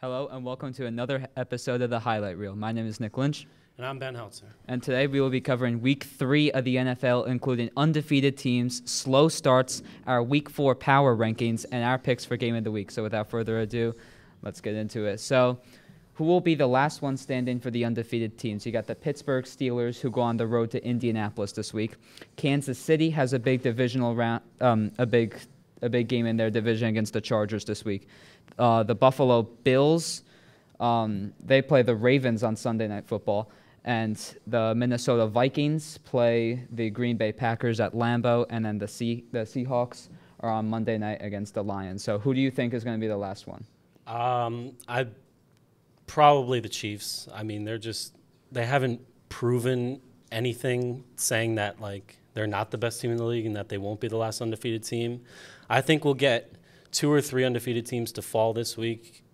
Hello and welcome to another episode of the Highlight Reel. My name is Nick Lynch. And I'm Ben Heltzer. And today we will be covering Week 3 of the NFL, including undefeated teams, slow starts, our Week 4 power rankings, and our picks for Game of the Week. So without further ado, let's get into it. So who will be the last one standing for the undefeated teams? You got the Pittsburgh Steelers, who go on the road to Indianapolis this week. Kansas City has a big divisional round, a big game in their division against the Chargers this week. The Buffalo Bills, they play the Ravens on Sunday Night Football, and the Minnesota Vikings play the Green Bay Packers at Lambeau, and then the Seahawks are on Monday night against the Lions. So who do you think is going to be the last one? I probably the Chiefs. I mean, they haven't proven anything saying that like they're not the best team in the league and that they won't be the last undefeated team. I think we'll get 2 or 3 undefeated teams to fall this week.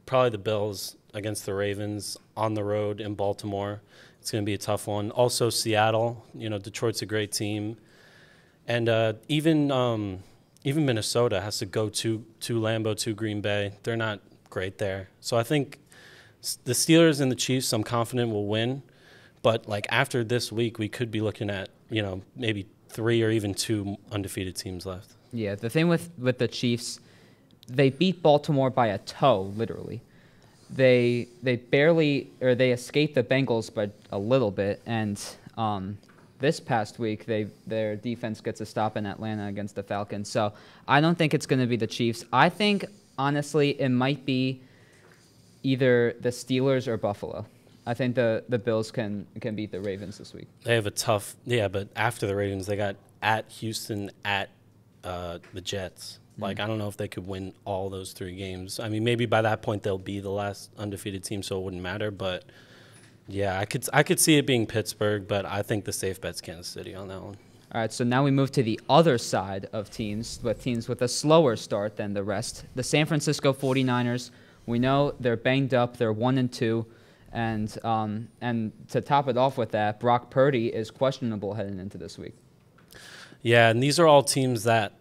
Probably the Bills against the Ravens on the road in Baltimore. It's going to be a tough one. Also Seattle. Detroit's a great team, and even Minnesota has to go to Lambeau, to Green Bay. They're not great there. So I think the Steelers and the Chiefs, I'm confident, will win. But like after this week, we could be looking at maybe 3 or even 2 undefeated teams left. Yeah, the thing with the Chiefs, they beat Baltimore by a toe, literally. They escaped the Bengals by a little bit, and this past week their defense gets a stop in Atlanta against the Falcons. So I don't think it's going to be the Chiefs. I think honestly it might be either the Steelers or Buffalo. I think the Bills can beat the Ravens this week. They have a tough but after the Ravens they got at Houston, at the Jets. Like, I don't know if they could win all those 3 games. I mean, maybe by that point they'll be the last undefeated team, so it wouldn't matter. But yeah, I could see it being Pittsburgh, but I think the safe bet's Kansas City on that one. All right, so now we move to the other side of teams with a slower start than the rest. The San Francisco 49ers, we know they're banged up. They're 1-2. And to top it off with that, Brock Purdy is questionable heading into this week. Yeah, and these are all teams that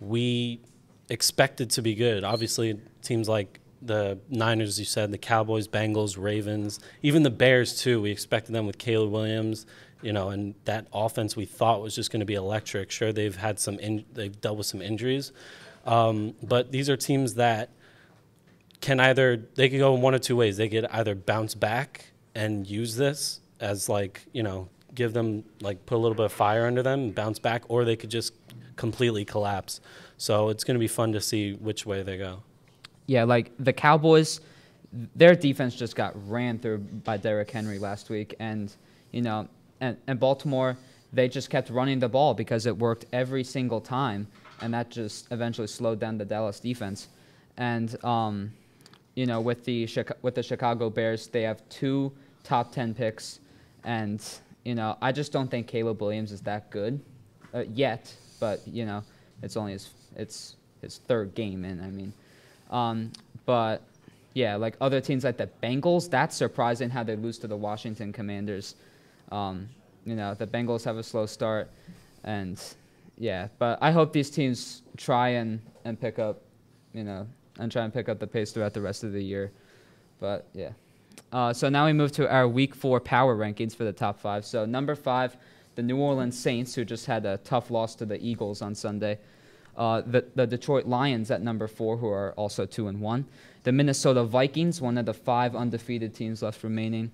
we expected to be good. Obviously, teams like the Niners, you said, the Cowboys, Bengals, Ravens, even the Bears, too. We expected them with Caleb Williams, and that offense we thought was just going to be electric. Sure, they've had they've dealt with some injuries, but these are teams that they could go in 1 or 2 ways. They could either bounce back and use this as give them put a little bit of fire under them and bounce back, or they could just completely collapse. So it's going to be fun to see which way they go. Yeah, like the Cowboys, their defense just got ran through by Derrick Henry last week, and and Baltimore, they just kept running the ball because it worked every single time, and that just eventually slowed down the Dallas defense. And with the Chicago Bears, they have 2 top 10 picks, and I just don't think Caleb Williams is that good yet. But it's only his 3rd game in. I mean, but yeah, like other teams like the Bengals, that's surprising how they lose to the Washington Commanders. The Bengals have a slow start, and yeah, but I hope these teams try and pick up, and try and pick up the pace throughout the rest of the year. But yeah. So now we move to our Week 4 power rankings for the top 5. So number 5, the New Orleans Saints, who just had a tough loss to the Eagles on Sunday. The Detroit Lions at number 4, who are also 2-1. The Minnesota Vikings, one of the 5 undefeated teams left remaining.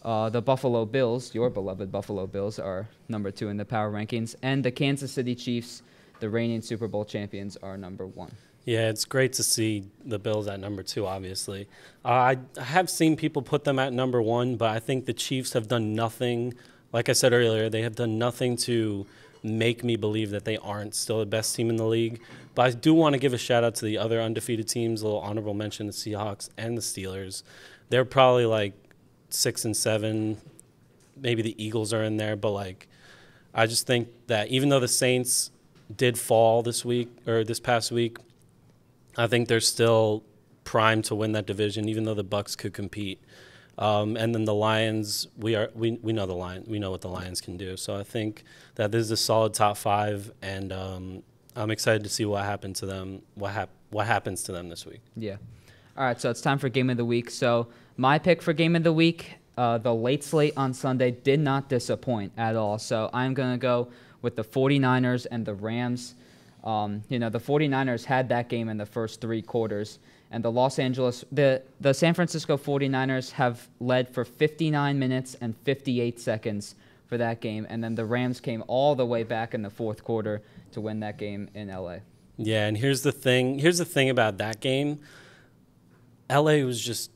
The Buffalo Bills, your beloved Buffalo Bills, are number 2 in the power rankings. And the Kansas City Chiefs, the reigning Super Bowl champions, are number 1. Yeah, it's great to see the Bills at number 2, obviously. I have seen people put them at number 1, but I think the Chiefs have done nothing. Like I said earlier, they have done nothing to make me believe that they aren't still the best team in the league. But I do want to give a shout-out to the other undefeated teams, a little honorable mention, the Seahawks and the Steelers. They're probably 6 and 7. Maybe the Eagles are in there, but I just think that even though the Saints did fall this past week, I think they're still primed to win that division, even though the Bucs could compete. And then the Lions, we know we know what the Lions can do. So I think that this is a solid top 5, and I'm excited to see what happened to them. What happens to them this week? Yeah. All right, so it's time for Game of the Week. So my pick for Game of the Week, the late slate on Sunday did not disappoint at all. So I'm going to go with the 49ers and the Rams. The 49ers had that game in the first 3 quarters. And the San Francisco 49ers have led for 59 minutes and 58 seconds for that game. And then the Rams came all the way back in the fourth quarter to win that game in L.A. Yeah, and here's the thing about that game. L.A. was just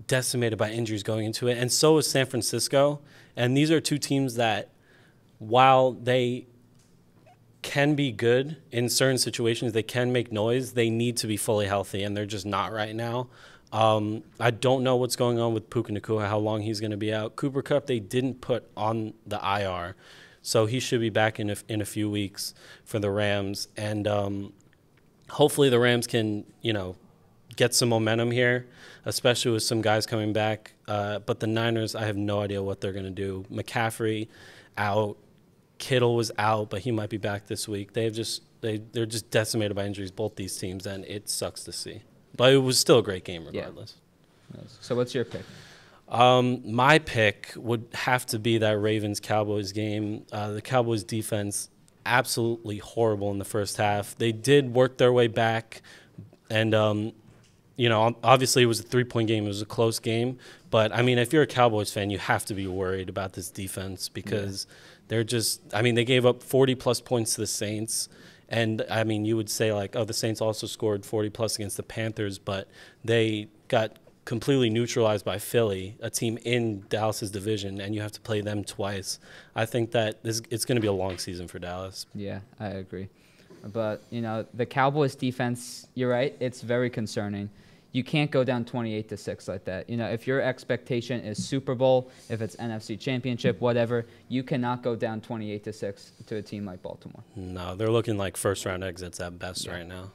decimated by injuries going into it, and so was San Francisco. And these are two teams that, while they can be good in certain situations, they can make noise, they need to be fully healthy, and they're just not right now. I don't know what's going on with Puka Nacua, how long he's going to be out. Cooper Kupp, they didn't put on the IR, so he should be back in a few weeks for the Rams. And hopefully the Rams can, get some momentum here, especially with some guys coming back. But the Niners, I have no idea what they're going to do. McCaffrey out. Kittle was out, but he might be back this week. They're just decimated by injuries, both these teams, and it sucks to see. But it was still a great game regardless. Yeah. So what's your pick? My pick would have to be that Ravens-Cowboys game. The Cowboys defense, absolutely horrible in the first half. They did work their way back, and obviously it was a 3-point game. It was a close game. But, if you're a Cowboys fan, you have to be worried about this defense because they're they gave up 40-plus points to the Saints. And, you would say, the Saints also scored 40-plus against the Panthers, but they got completely neutralized by Philly, a team in Dallas's division, and you have to play them twice. I think that it's going to be a long season for Dallas. Yeah, I agree. But, the Cowboys defense, you're right, it's very concerning. You can't go down 28-6 like that. If your expectation is Super Bowl, if it's NFC Championship, whatever, you cannot go down 28-6 to a team like Baltimore. No, they're looking like first-round exits at best right now.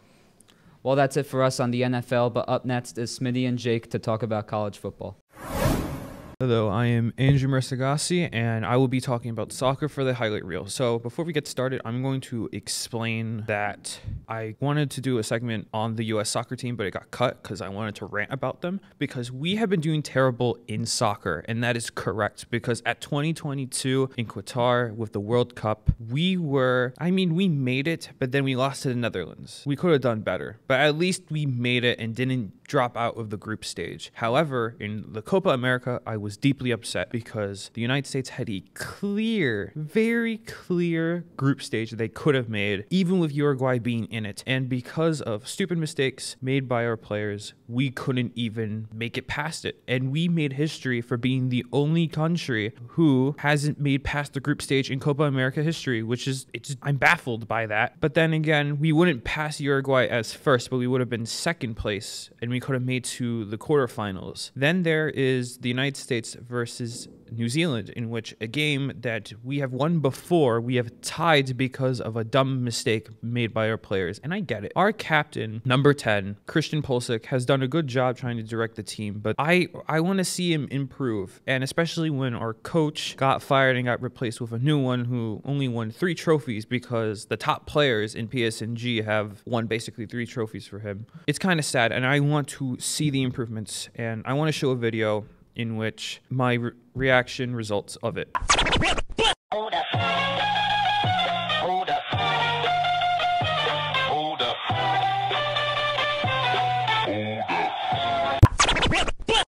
Well, that's it for us on the NFL, but up next is Smitty and Jake to talk about college football. Hello, I am Andrew Mirzaaghasi, and I will be talking about soccer for the highlight reel. So before we get started, I'm going to explain that I wanted to do a segment on the U.S. soccer team, but it got cut because I wanted to rant about them because we have been doing terrible in soccer, and that is correct because at 2022 in Qatar with the World Cup, we made it, but then we lost to the Netherlands. We could have done better, but at least we made it and didn't drop out of the group stage. However, in the Copa America, I was deeply upset because the United States had a very clear group stage that they could have made, even with Uruguay being in it. And because of stupid mistakes made by our players, we couldn't even make it past it. And we made history for being the only country who hasn't made past the group stage in Copa America history, I'm baffled by that. But then again, we wouldn't pass Uruguay as first, but we would have been second place, and we could have made to the quarterfinals. Then there is the United States versus New Zealand, in which a game that we have won before, we have tied because of a dumb mistake made by our players. And I get it. Our captain, number 10, Christian Pulisic, has done a good job trying to direct the team, but I want to see him improve. And especially when our coach got fired and got replaced with a new one who only won 3 trophies because the top players in PSG have won basically 3 trophies for him. It's kind of sad, and I want to see the improvements, and I want to show a video in which my reaction results of it. Hold up. Hold up. Hold up.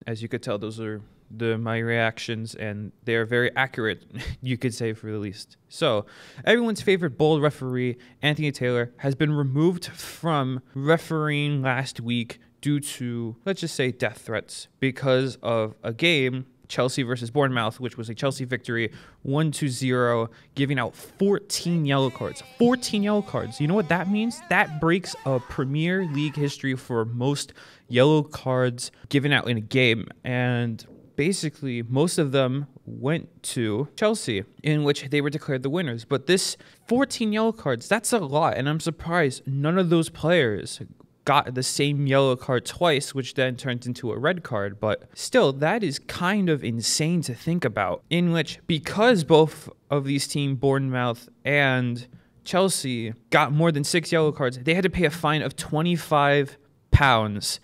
As you could tell, those are my reactions, and they're very accurate, you could say, for the least. So, everyone's favorite bold referee, Anthony Taylor, has been removed from refereeing last week due to, let's just say, death threats because of a game, Chelsea versus Bournemouth, which was a Chelsea victory, 1-0, giving out 14 yellow cards. 14 yellow cards. You know what that means? That breaks a Premier League history for most yellow cards given out in a game. And basically, most of them went to Chelsea, in which they were declared the winners. But this 14 yellow cards, that's a lot. And I'm surprised none of those players got the same yellow card twice, which then turned into a red card. But still, that is kind of insane to think about, in which because both of these teams, Bournemouth and Chelsea got more than 6 yellow cards, they had to pay a fine of £25,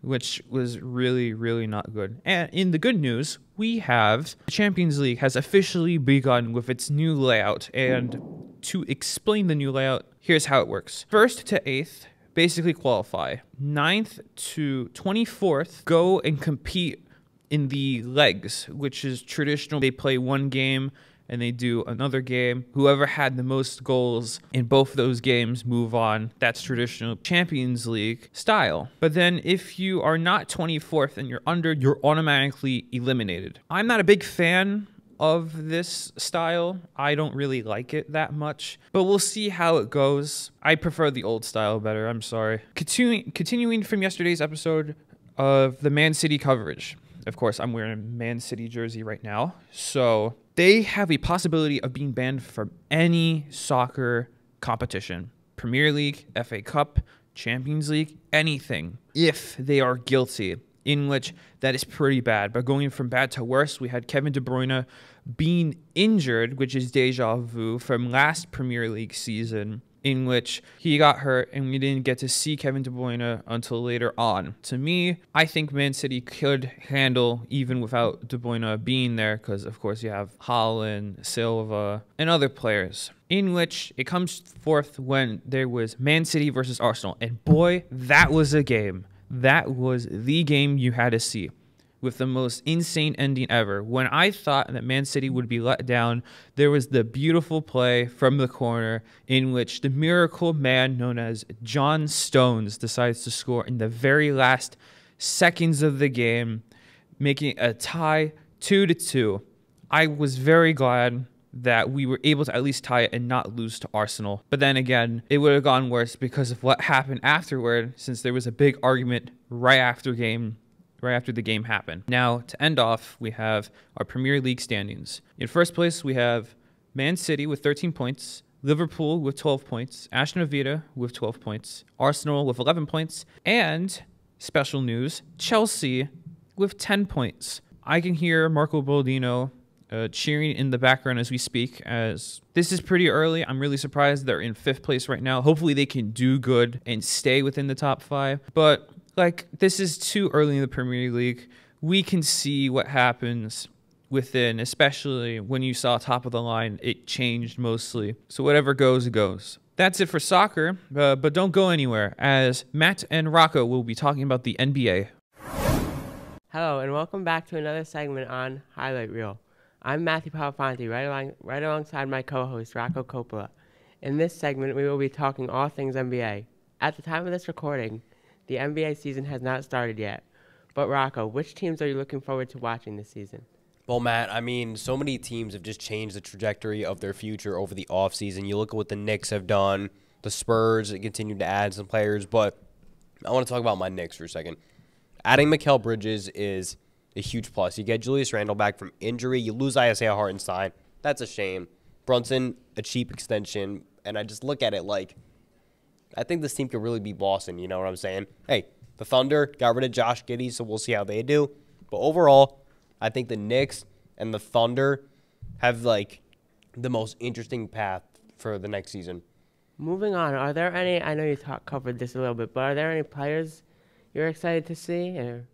which was really, really not good. And in the good news, we have the Champions League has officially begun with its new layout. And to explain the new layout, here's how it works. 1st to 8th basically qualify. 9th to 24th go and compete in the legs, which is traditional. They play one game and they do another game. Whoever had the most goals in both those games move on. That's traditional Champions League style. But then if you are not 24th and you're under, you're automatically eliminated. I'm not a big fan of this style. I don't really like it that much, but we'll see how it goes. I prefer the old style better. I'm sorry. Continuing from yesterday's episode of the Man City coverage. Of course, I'm wearing a Man City jersey right now. So they have a possibility of being banned from any soccer competition. Premier League, FA Cup, Champions League, anything, if they are guilty, in which that is pretty bad. But going from bad to worse, we had Kevin De Bruyne being injured, which is deja vu from last Premier League season, in which he got hurt and we didn't get to see Kevin De Bruyne until later on. To me, I think Man City could handle even without De Bruyne being there, because of course you have Haaland, Silva, and other players. In which it comes forth when there was Man City versus Arsenal, and boy, that was a game. That was the game you had to see, with the most insane ending ever. When I thought that Man City would be let down, there was the beautiful play from the corner in which the miracle man known as John Stones decides to score in the very last seconds of the game, making a tie 2-2. I was very glad that we were able to at least tie it and not lose to Arsenal. But then again, it would have gone worse because of what happened afterward, since there was a big argument right after the game happened. Now, to end off, we have our Premier League standings. In first place, we have Man City with 13 points, Liverpool with 12 points, Aston Villa with 12 points, Arsenal with 11 points, and, special news, Chelsea with 10 points. I can hear Marco Boldino cheering in the background as we speak, as this is pretty early. I'm really surprised they're in 5th place right now. Hopefully they can do good and stay within the top 5. But this is too early in the Premier League. We can see what happens within, especially when you saw top of the line, it changed mostly. So whatever goes, goes. That's it for soccer, but don't go anywhere, as Matt and Rocco will be talking about the NBA. Hello, and welcome back to another segment on Highlight Reel. I'm Matthew Polifonte, right alongside my co-host, Rocco Coppola. In this segment, we will be talking all things NBA. At the time of this recording, the NBA season has not started yet. But Rocco, which teams are you looking forward to watching this season? Well, Matt, I mean, so many teams have just changed the trajectory of their future over the offseason. You look at what the Knicks have done, the Spurs continue to add some players, but I want to talk about my Knicks for a second. Adding Mikal Bridges is a huge plus. You get Julius Randle back from injury. You lose Isaiah Hartenstein. That's a shame. Brunson, a cheap extension. And I just look at it like, I think this team could really be Boston. You know what I'm saying? Hey, the Thunder got rid of Josh Giddey, so we'll see how they do. But overall, I think the Knicks and the Thunder have, the most interesting path for the next season. Moving on, are there any, I know you covered this a little bit, but are there any players you're excited to see or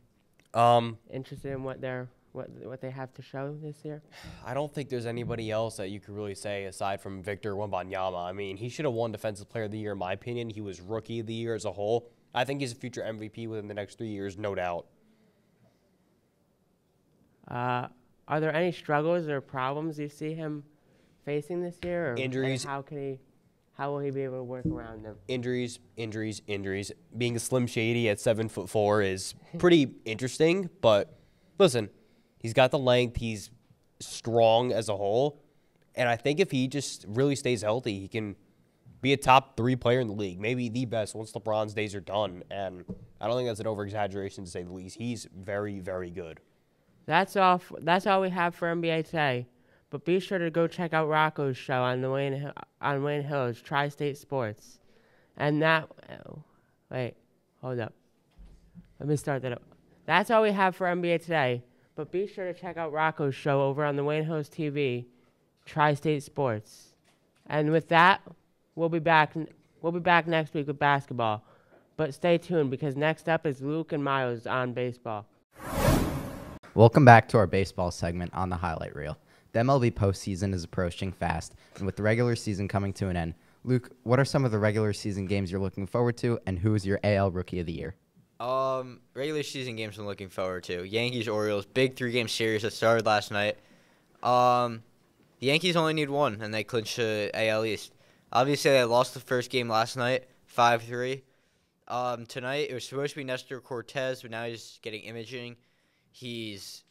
interested in what they have to show this year? I don't think there's anybody else that you could really say aside from Victor Wembanyama. I mean, he should have won Defensive Player of the Year, in my opinion. He was Rookie of the Year as a whole. I think he's a future MVP within the next 3 years, no doubt. Are there any struggles or problems you see him facing this year? Or Injuries. How will he be able to work around them? Injuries. Being a Slim Shady at 7'4" is pretty interesting, but listen, he's got the length, he's strong as a whole, and I think if he just really stays healthy, he can be a top 3 player in the league, maybe the best once LeBron's days are done, and I don't think that's an over-exaggeration to say the least. He's very, very good. That's all we have for NBA today. But be sure to go check out Rocco's show on Wayne Hills, Tri-State Sports. And wait, hold up. Let me start that up. That's all we have for NBA today. But be sure to check out Rocco's show over on the Wayne Hills TV, Tri-State Sports. And with that, We'll be back next week with basketball. But stay tuned because next up is Luke and Myles on baseball. Welcome back to our baseball segment on the highlight reel. The MLB postseason is approaching fast, and with the regular season coming to an end, Luke, what are some of the regular season games you're looking forward to, and who is your AL Rookie of the Year? Regular season games I'm looking forward to. Yankees-Orioles, big 3-game series that started last night. The Yankees only need one, and they clinched the AL East. Obviously, they lost the first game last night, 5-3. Tonight, it was supposed to be Nestor Cortez, but now he's getting imaging. He's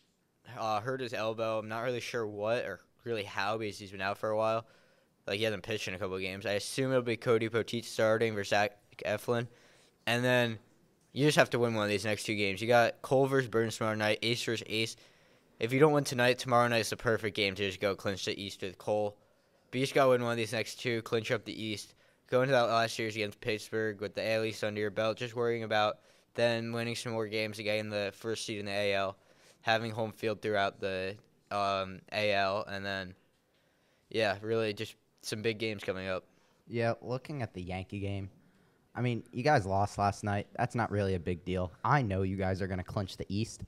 hurt his elbow. I'm not really sure what or really how because he's been out for a while. Like, he hasn't pitched in a couple of games. I assume it'll be Cody Poteet starting versus Jaclin. And then you just have to win one of these next 2 games. You got Cole versus Burns tomorrow night, Ace versus Ace. If you don't win tonight, tomorrow night is the perfect game to just go clinch the East with Cole. But you just got to win one of these next 2, clinch up the East. Go into that last series against Pittsburgh with the AL East under your belt, just worrying about then winning some more games to get in the first seed in the AL, having home field throughout the AL, and then, yeah, really just some big games coming up. Yeah, looking at the Yankee game, I mean, you guys lost last night. That's not really a big deal. I know you guys are going to clinch the East,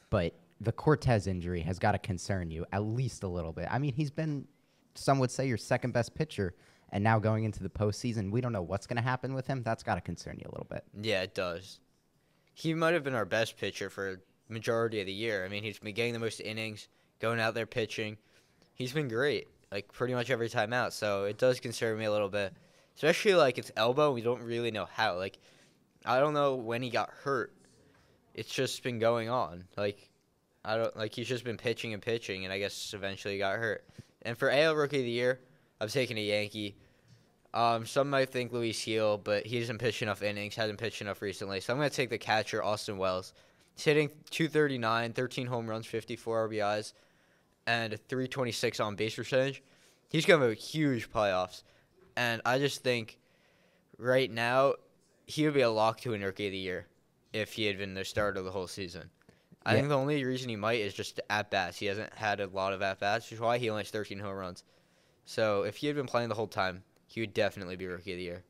but the Cortez injury has got to concern you at least a little bit. I mean, he's been, some would say, your second-best pitcher, and now going into the postseason, we don't know what's going to happen with him. That's got to concern you a little bit. Yeah, it does. He might have been our best pitcher for majority of the year. I mean, he's been getting the most innings, going out there pitching. He's been great, like, pretty much every time out, so it does concern me a little bit. Especially, like, it's elbow, we don't really know how. Like, I don't know when he got hurt. It's just been going on. Like, he's just been pitching, and I guess eventually he got hurt. And for AL Rookie of the Year, I'm taking a Yankee. Some might think Luis Gil, but he hasn't pitched enough innings, hasn't pitched enough recently. So I'm going to take the catcher, Austin Wells. He's hitting .239, 13 home runs, 54 RBIs, and a .326 on-base percentage. He's going to have huge playoffs. And I just think right now he would be a lock to win Rookie of the Year if he had been the starter of the whole season. I think the only reason he might is just at-bats. He hasn't had a lot of at-bats, which is why he only has 13 home runs. So if he had been playing the whole time, he would definitely be Rookie of the Year.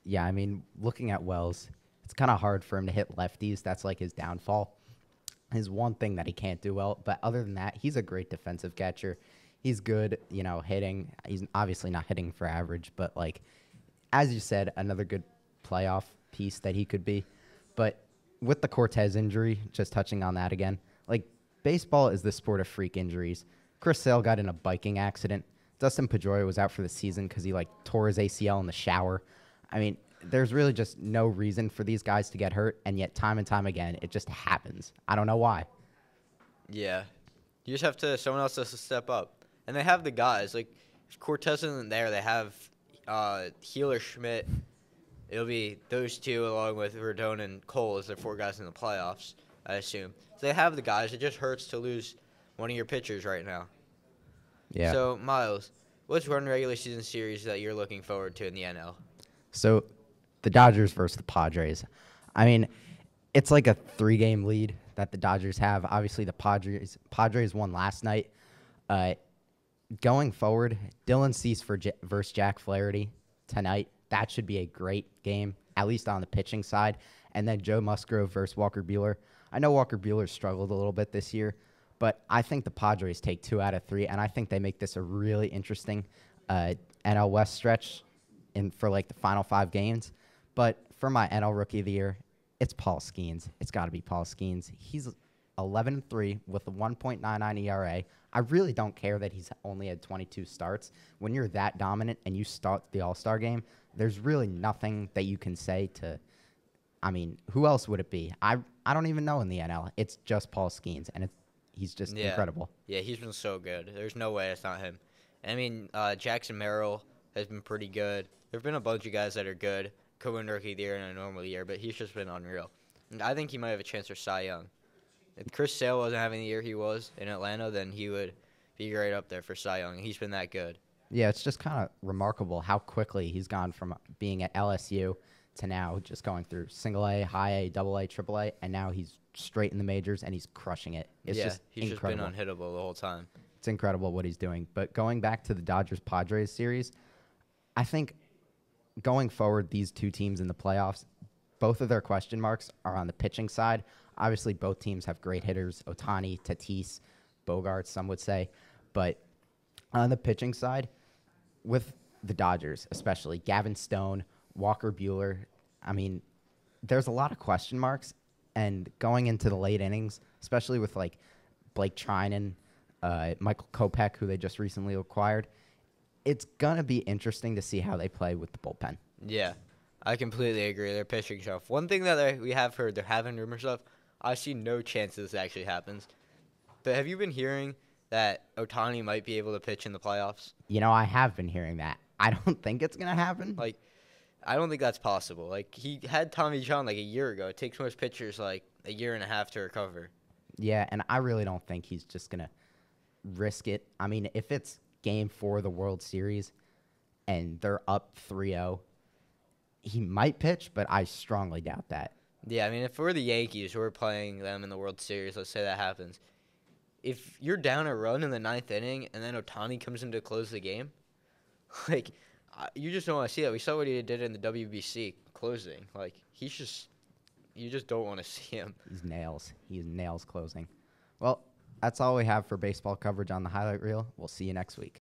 Yeah, I mean, looking at Wells, it's kind of hard for him to hit lefties. That's like his downfall. His one thing that he can't do well. But other than that, he's a great defensive catcher. He's good, hitting. He's obviously not hitting for average, but, like, as you said, another good playoff piece that he could be. But with the Cortez injury, just touching on that again, like, baseball is the sport of freak injuries. Chris Sale got in a biking accident. Dustin Pedroia was out for the season because he, like, tore his ACL in the shower. I mean, there's really just no reason for these guys to get hurt, and yet time and time again, it just happens. I don't know why. Yeah. You just have to, someone else has to step up. And they have the guys. Like, if Cortez isn't there, they have Healer, Schmidt. It'll be those two along with Rodon and Cole as their 4 guys in the playoffs, I assume. So they have the guys. It just hurts to lose one of your pitchers right now. Yeah. So, Myles, what's one regular season series that you're looking forward to in the NL? So the Dodgers versus the Padres. I mean, it's like a 3-game lead that the Dodgers have. Obviously, the Padres won last night. Going forward, Dylan Cease versus Jack Flaherty tonight. That should be a great game, at least on the pitching side. And then Joe Musgrove versus Walker Buehler. I know Walker Buehler struggled a little bit this year, but I think the Padres take 2 out of 3, and I think they make this a really interesting NL West stretch for like the final 5 games. But for my NL Rookie of the Year, it's Paul Skeens. It's got to be Paul Skeens. He's 11-3 with a 1.99 ERA. I really don't care that he's only had 22 starts. When you're that dominant and you start the All-Star game, there's really nothing that you can say to, I mean, who else would it be? I don't even know in the NL. It's just Paul Skeens, and he's just incredible. Yeah, he's been so good. There's no way it's not him. I mean, Jackson Merrill has been pretty good. There have been a bunch of guys that are good, could win Rookie of the Year in a normal year, but he's just been unreal. And I think he might have a chance for Cy Young. If Chris Sale wasn't having the year he was in Atlanta, then he would be right up there for Cy Young. He's been that good. Yeah, it's just kind of remarkable how quickly he's gone from being at LSU to now just going through single A, high A, double A, triple A, and now he's straight in the majors and he's crushing it. It's just he's incredible. Just been unhittable the whole time. It's incredible what he's doing. But going back to the Dodgers-Padres series, I think going forward, these two teams in the playoffs, both of their question marks are on the pitching side. Obviously, both teams have great hitters, Ohtani, Tatis, Bogarts, some would say. But on the pitching side, with the Dodgers, especially Gavin Stone, Walker Buehler, I mean, there's a lot of question marks. And going into the late innings, especially with like Blake Trinan, Michael Kopech, who they just recently acquired, it's going to be interesting to see how they play with the bullpen. Yeah, I completely agree. Their pitching shelf. One thing that we have heard, they're having rumors of, I see no chance this actually happens. But have you been hearing that Ohtani might be able to pitch in the playoffs? You know, I have been hearing that. I don't think it's going to happen. Like, I don't think that's possible. Like, he had Tommy John like a year ago. It takes most pitchers like a year and a half to recover. Yeah, and I really don't think he's just going to risk it. I mean, if it's Game 4 of the World Series and they're up 3-0, he might pitch, but I strongly doubt that. Yeah, I mean, if we're the Yankees who are playing them in the World Series, let's say that happens. If you're down a run in the 9th inning and then Ohtani comes in to close the game, like, you just don't want to see that. We saw what he did in the WBC closing. Like, you just don't want to see him. He's nails. He's nails closing. Well, that's all we have for baseball coverage on the highlight reel. We'll see you next week.